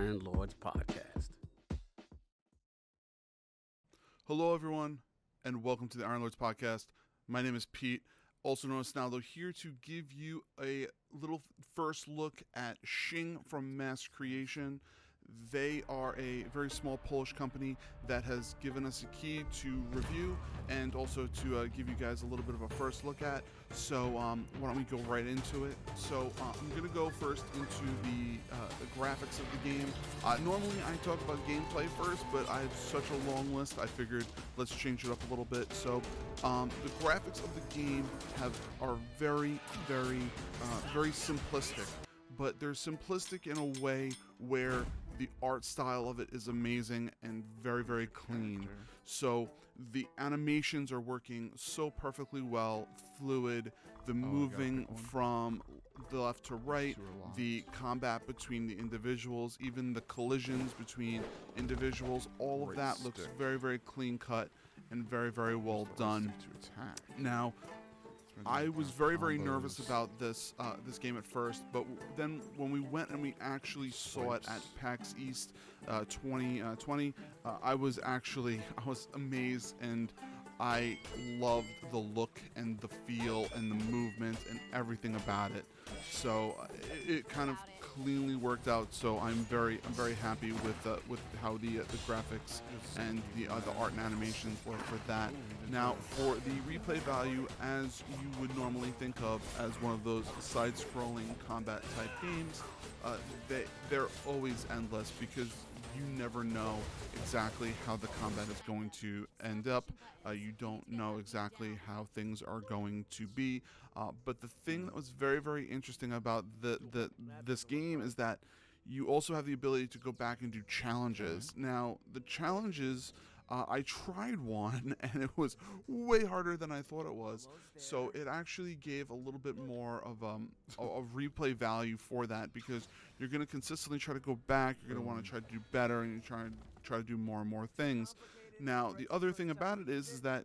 Iron Lords podcast. Hello, everyone, and welcome to the Iron Lords podcast. My name is Pete, also known as Snalydo, here to give you a little first look at Shing from Mass Creation. They are a very small Polish company that has given us a key to review and also to give you guys a little bit of a first look at. So why don't we go right into it? So I'm going to go first into the graphics of the game. Normally I talk about gameplay first, but I have such a long list, I figured let's change it up a little bit. So the graphics of the game are very simplistic, but they're simplistic in a way where the art style of it is amazing and very clean. So the animations are working so perfectly well, fluid, the moving from the left to right, the combat between the individuals, even the collisions between individuals, all of that looks very clean cut and very well done. Now, I was very nervous about this game at first, but then when we went and we actually saw it at PAX East 2020, I was amazed, and I loved the look and the feel and the movement and everything about it. So it kind of cleanly worked out. So I'm very happy with how the graphics and the art and animations were for that. Now, for the replay value, as you would normally think of as one of those side-scrolling combat type games, they're always endless because you never know exactly how the combat is going to end up. You don't know exactly how things are going to be. But the thing that was very interesting about this game is that you also have the ability to go back and do challenges. Now, the challenges, I tried one and it was way harder than I thought it was. So it actually gave a little bit more of a replay value for that, because you're going to consistently try to go back, you're going to want to try to do better, and you're try to do more and more things. Now, the other thing about it is that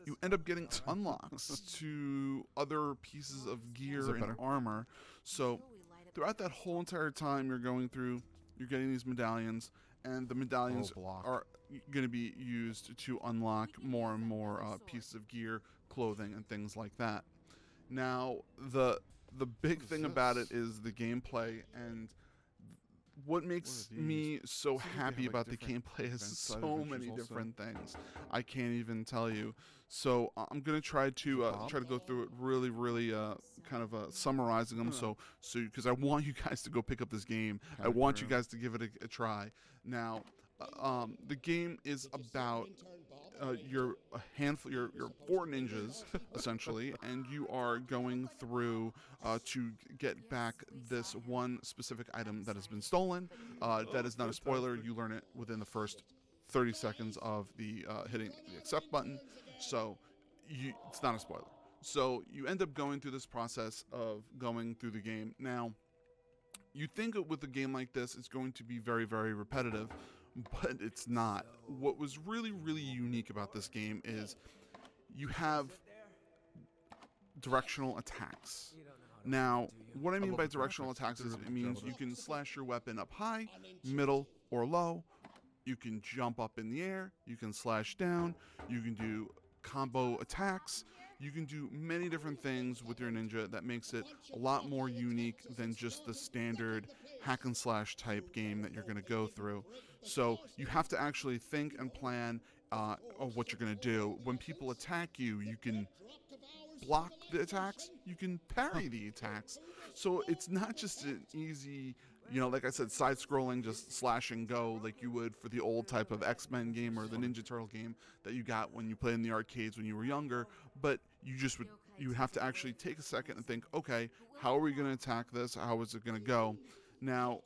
you end up getting unlocks to other pieces of gear and armor. So throughout that whole entire time you're going through, you're getting these medallions, and the medallions are going to be used to unlock more and more pieces of gear, clothing, and things like that. Now, the big thing about it is the gameplay, and what makes me so happy about the gameplay is so many different things. I can't even tell you. So I'm gonna try to go through it really kind of summarizing them. So because I want you guys to go pick up this game. I want you guys to give it a try. Now, the game is about you're four ninjas essentially, and you are going through to get back this one specific item that has been stolen. That is not a spoiler. You learn it within the first 30 seconds of the hitting the accept button, so it's not a spoiler. So you end up going through this process of going through the game. Now, you think with a game like this, it's going to be very repetitive, but it's not. What was really unique about this game is you have directional attacks. Now, what I mean by directional attacks is it means you can slash your weapon up high, middle, or low. You can jump up in the air, you can slash down, you can do combo attacks. You can do many different things with your ninja that makes it a lot more unique than just the standard hack and slash type game that you're going to go through. So you have to actually think and plan of what you're going to do. When people attack you, you can block the attacks, you can parry the attacks. So it's not just an easy, like I said, side-scrolling, just slash and go like you would for the old type of X-Men game or the Ninja Turtle game that you got when you played in the arcades when you were younger. But you would have to actually take a second and think, okay, how are we going to attack this? How is it going to go? Now,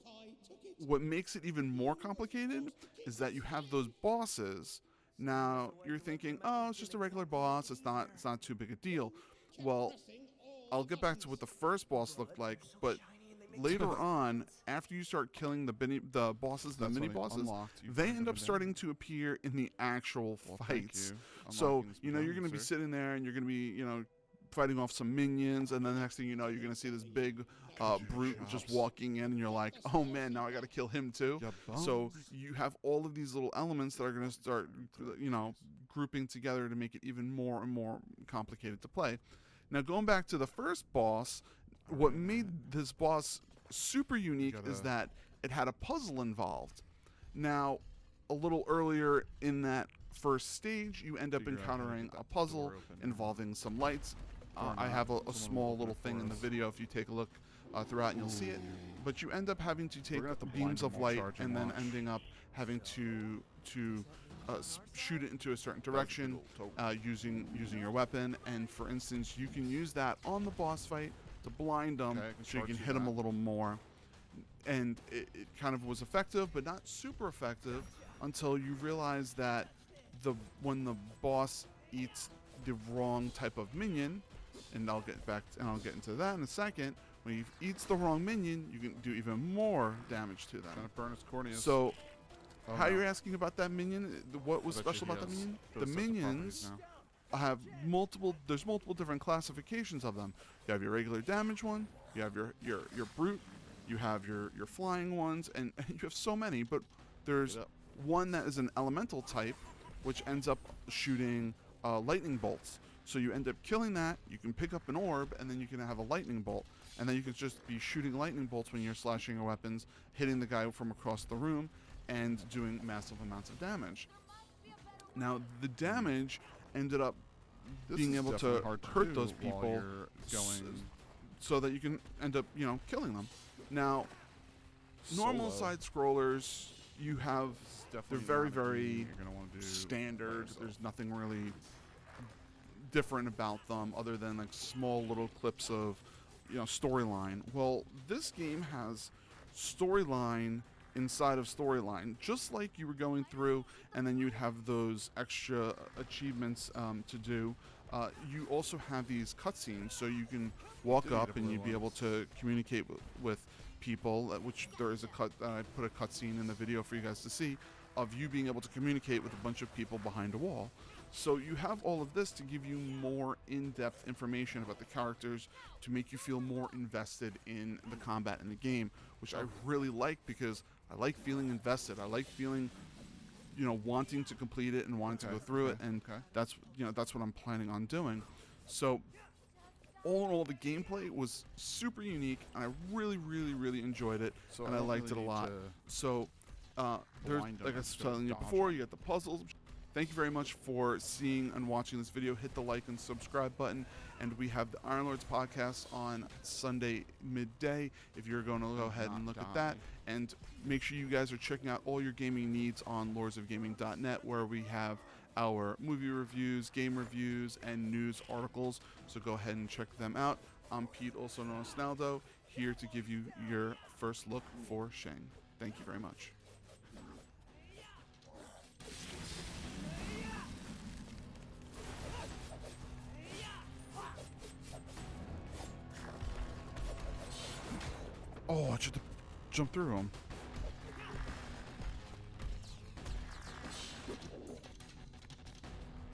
what makes it even more complicated is that you have those bosses. Now, you're thinking, oh, it's just a regular boss. It's not too big a deal. Well, I'll get back to what the first boss looked like, but later on, after you start killing the bosses, the mini bosses, they end up starting to appear in the actual fights. So, you're going to be sitting there and you're going to be, fighting off some minions, and then the next thing you know, you're gonna see this big brute just walking in, and you're like, oh man, now I gotta kill him too. So you have all of these little elements that are gonna start, grouping together to make it even more and more complicated to play. Now, going back to the first boss, what made this boss super unique is that it had a puzzle involved. Now, a little earlier in that first stage, you end up encountering a puzzle involving some lights. I have a small little thing in the video if you take a look throughout, and you'll see it. But you end up having to take beams of light and then ending up having to shoot it into a certain direction using your weapon. And for instance, you can use that on the boss fight to blind them, so you can hit them a little more. And it kind of was effective, but not super effective until you realize that when the boss eats the wrong type of minion, and I'll get into that in a second. When he eats the wrong minion, you can do even more damage to them. Gonna burn his corneas. So, you're asking about that minion? What was special about that minion? The minions have there's multiple different classifications of them. You have your regular damage one, you have your brute, you have your flying ones, and you have so many, but there's one that is an elemental type, which ends up shooting lightning bolts. So you end up killing that, you can pick up an orb, and then you can have a lightning bolt. And then you can just be shooting lightning bolts when you're slashing your weapons, hitting the guy from across the room, and doing massive amounts of damage. Now, the damage ended up being able to hurt those people so that you can end up, killing them. Now, normal side scrollers, they're very, very standard. There's nothing really different about them other than like small little clips of storyline. Well, this game has storyline inside of storyline, just like you were going through, and then you'd have those extra achievements to do. You also have these cutscenes, so you can walk up and you'd be able to communicate with people, which there is I put a cutscene in the video for you guys to see, of you being able to communicate with a bunch of people behind a wall. So you have all of this to give you more in-depth information about the characters, to make you feel more invested in the combat in the game, which I really like, because I like feeling invested. I like feeling, wanting to complete it and wanting to go through it, and that's what I'm planning on doing. So all in all, the gameplay was super unique, and I really, really, really enjoyed it, and I liked it a lot. So there's, like I was telling you before, you got the puzzles. Thank you very much for seeing and watching this video. Hit the like and subscribe button. And we have the Iron Lords podcast on Sunday midday, if you're going to go ahead and look at that. And make sure you guys are checking out all your gaming needs on lordsofgaming.net, where we have our movie reviews, game reviews, and news articles. So go ahead and check them out. I'm Pete, also known as Snalydo, here to give you your first look for Shing. Thank you very much. Oh, I should have jumped through him.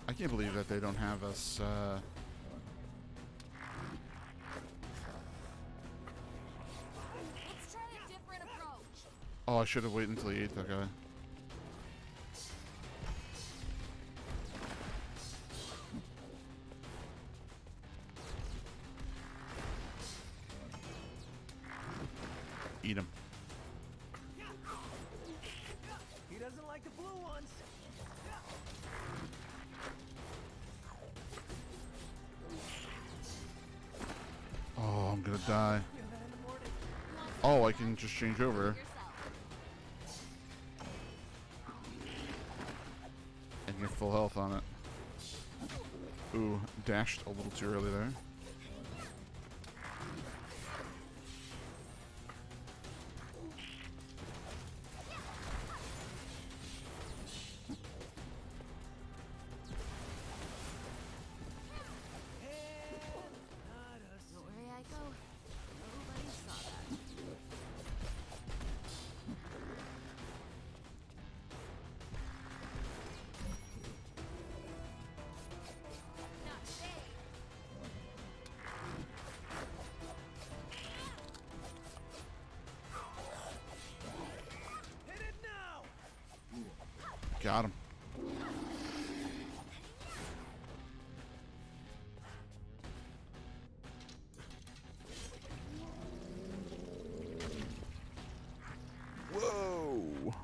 I can't believe that they don't have us, Let's try a different approach. Oh, I should have waited until he ate that guy. Eat him. He doesn't like the blue ones. Oh, I'm gonna die. Oh, I can just change over. And get full health on it. Ooh, dashed a little too early there. Where I go, nobody saw that. Not today. Got him. Whoa.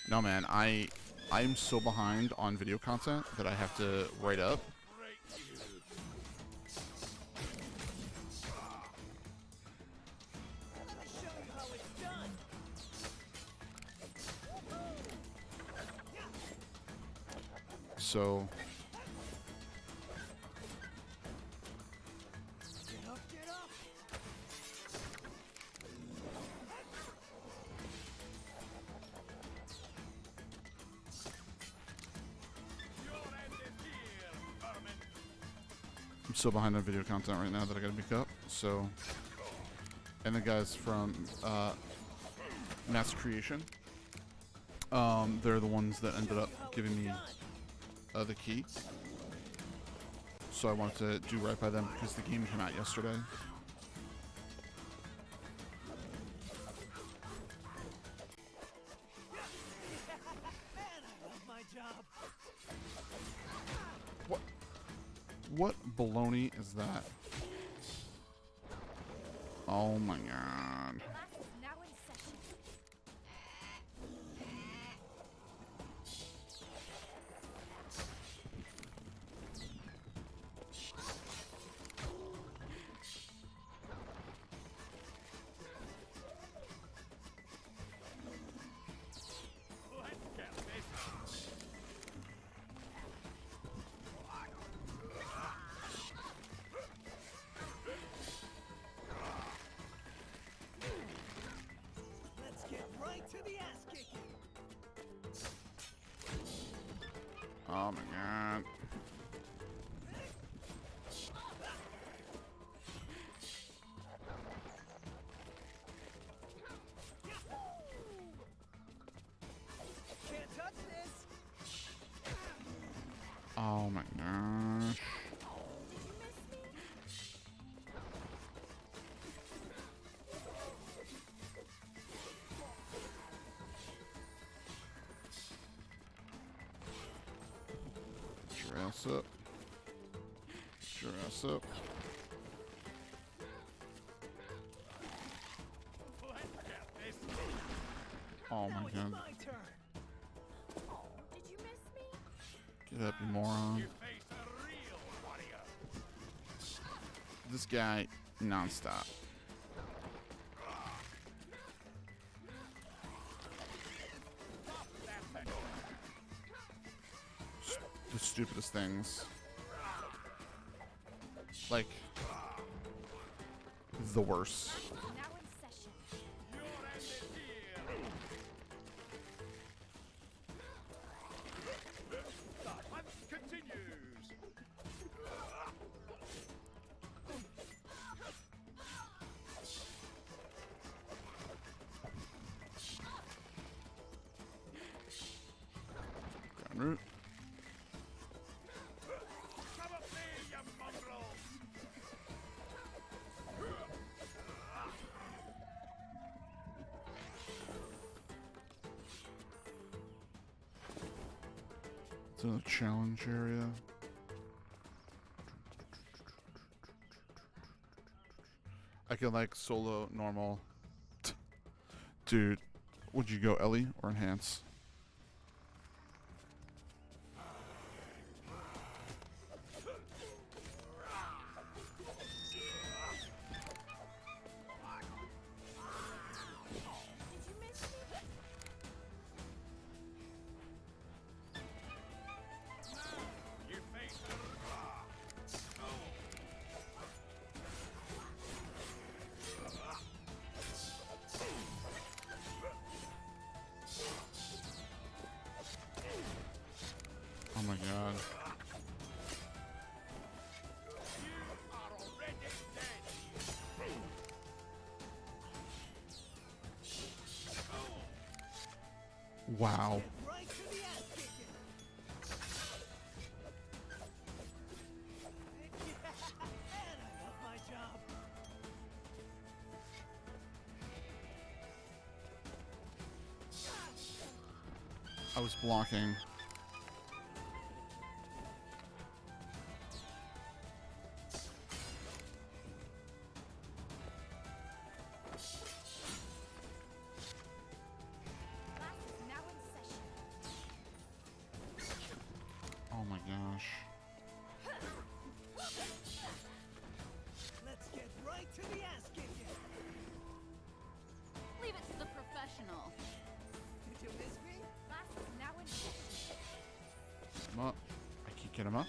No, man, I'm so behind on video content that I have to write up. So Get up. I'm so behind on video content right now that I gotta pick up. So, and the guys from Mass Creation, they're the ones that ended up giving me the key. So I wanted to do right by them because the game came out yesterday. Man, I love my job. What baloney is that? Oh my god. Class is now in session. Let's get right to the ass kicking. Oh my god. Can't touch this. Oh my gosh. Did you miss me? Get your ass up. Get your ass up. Oh Now my it's god. my turn. Did you miss me? Get up, you moron. This guy, nonstop. The stupidest things. Like, the worst. Now in session. Ground root. It's in a challenge area. I can like solo normal. Dude, would you go Ellie or enhance? Did you miss me? Oh my god. Wow. Right to the ass kicking. Man, I love my job. I was blocking. Class is now in session. Oh my gosh. Let's get right to the ass kicking. Leave it to the professional. Did you miss me? Class is now in session. Come up. I can't get him up.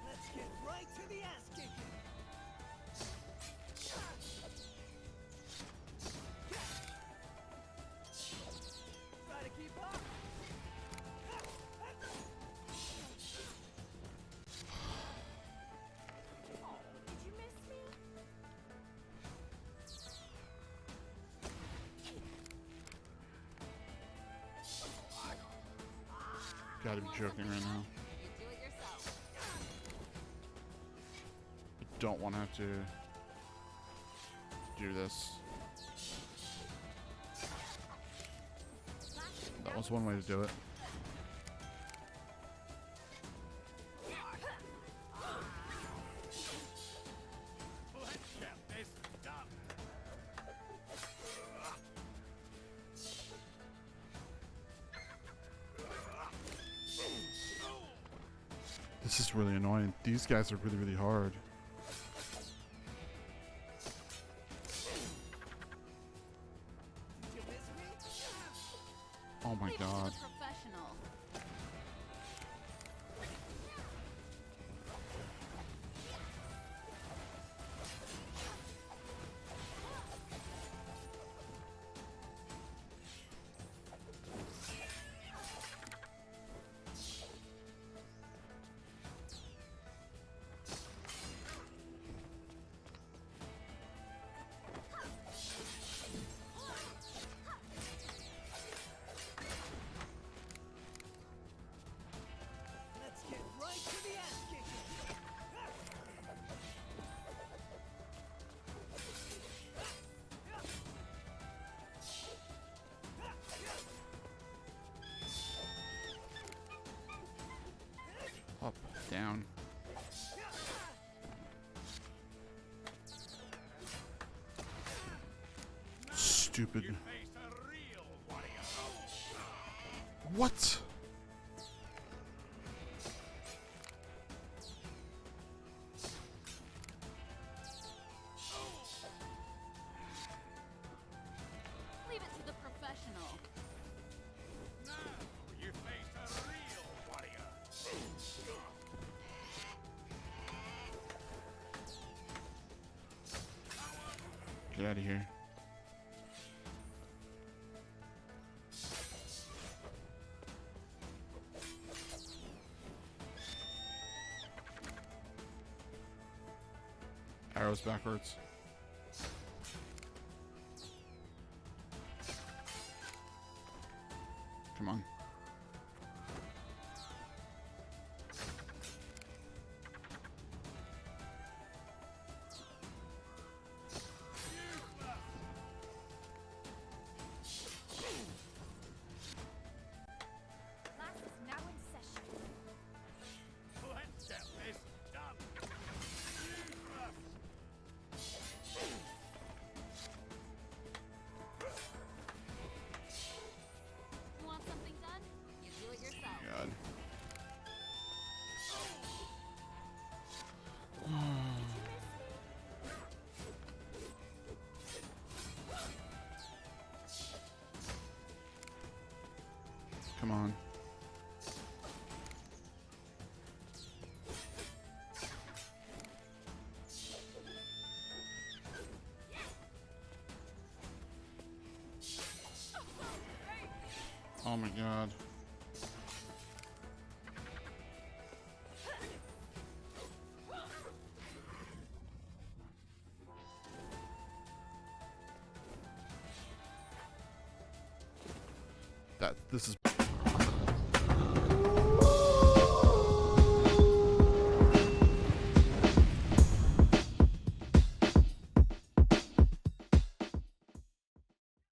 Let's get right to the ass kicking. Try to keep up. Did you miss me? Gotta be joking right now. You do it yourself. I don't want to have to do this. Class is That now was in one way to do it. This is really annoying. These guys are really, really hard. Did you miss me? Oh my Leave it to the god. professional. Let's get right to the ass kicking. Up, down. Stupid. What? Leave it to the professional. Get out of here. Arrows backwards. Come on. Class is now in session. You want something done? You do it yourself. God. Did you miss me? Come on. Oh my god. This is